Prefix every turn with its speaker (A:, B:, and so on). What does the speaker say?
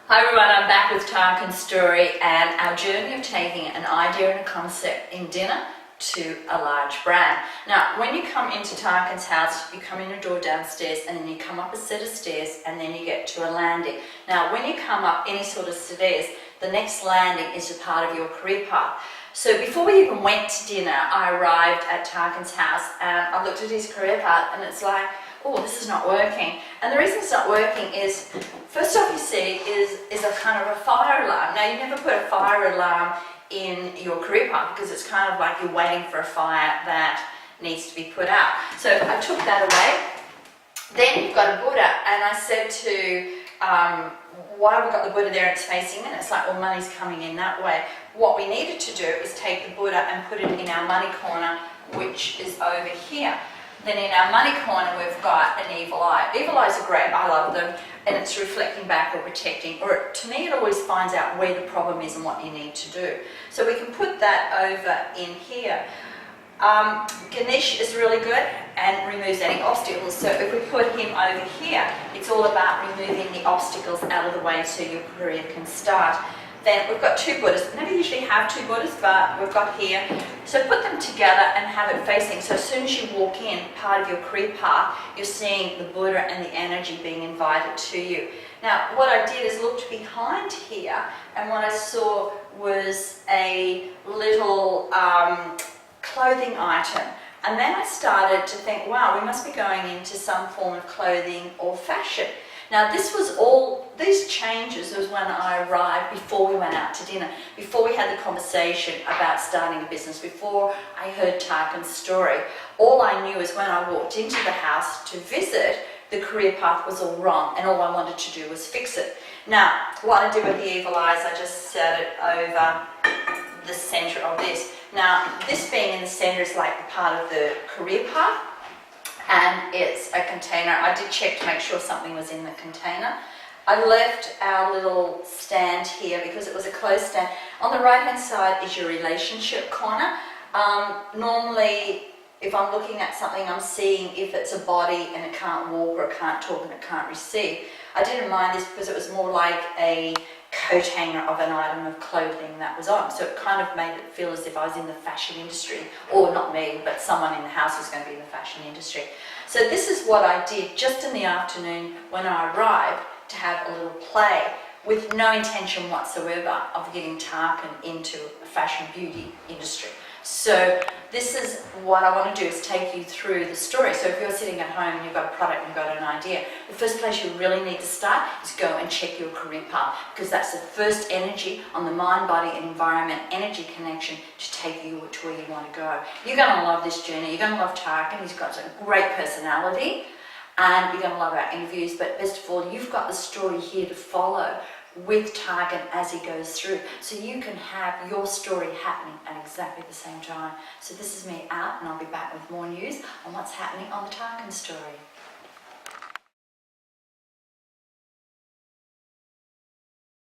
A: Hi everyone, I'm back with Tarkan's story and our journey of taking an idea and a concept in dinner to a large brand. Now, when you come into Tarkan's house, you come in a door downstairs and then you come up a set of stairs and then you get to a landing. Now, when you come up any sort of stairs, the next landing is a part of your career path. So before we even went to dinner, I arrived at Tarkan's house and I looked at his career path and it's like, oh, this is not working. And the reason it's not working is, first off you see, is a kind of a fire alarm. Now, you never put a fire alarm in your career path because it's kind of like you're waiting for a fire that needs to be put out. So I took that away. Then you've got a Buddha, and I said to, why have we got the Buddha there and it's facing in? It's like, well, money's coming in that way. What we needed to do is take the Buddha and put it in our money corner, which is over here. Then in our money corner, we've got an evil eye. Evil eyes are great, I love them, and it's reflecting back or protecting, or to me it always finds out where the problem is and what you need to do. So we can put that over in here. Ganesh is really good and removes any obstacles. So if we put him over here, it's all about removing the obstacles out of the way so your career can start. Then we've got two Buddhas. We never usually have two Buddhas, but we've got here. So put them together and have it facing. So as soon as you walk in, part of your career path, you're seeing the Buddha and the energy being invited to you. Now, what I did is looked behind here, and what I saw was a little clothing item. And then I started to think, wow, we must be going into some form of clothing or fashion. Now, these changes was when I arrived, before we went out to dinner, before we had the conversation about starting a business, before I heard Tarkan's story. All I knew is when I walked into the house to visit, the career path was all wrong, and all I wanted to do was fix it. Now, what I did with the evil eyes, I just set it over the center of this. Now, this being in the center is like part of the career path, and it's a container. I did check to make sure something was in the container. I left our little stand here because it was a closed stand. On the right hand side is your relationship corner. Normally, if I'm looking at something, I'm seeing if it's a body and it can't walk or it can't talk and it can't receive. I didn't mind this because it was more like a coat hanger of an item of clothing that was on. So it kind of made it feel as if I was in the fashion industry, or not me, but someone in the house was going to be in the fashion industry. So this is what I did just in the afternoon when I arrived, to have a little play with no intention whatsoever of getting Tarkan into a fashion beauty industry. So this is what I want to do, is take you through the story. So if you're sitting at home and you've got a product and you've got an idea, the first place you really need to start is go and check your career path, because that's the first energy on the mind, body and environment energy connection to take you to where you want to go. You're going to love this journey. You're going to love Tarkan. He's got a great personality and you're going to love our interviews. But best of all, you've got the story here to follow with Tarkan as he goes through, so you can have your story happening at exactly the same time. So this is me out, and I'll be back with more news on what's happening on the Tarkan story.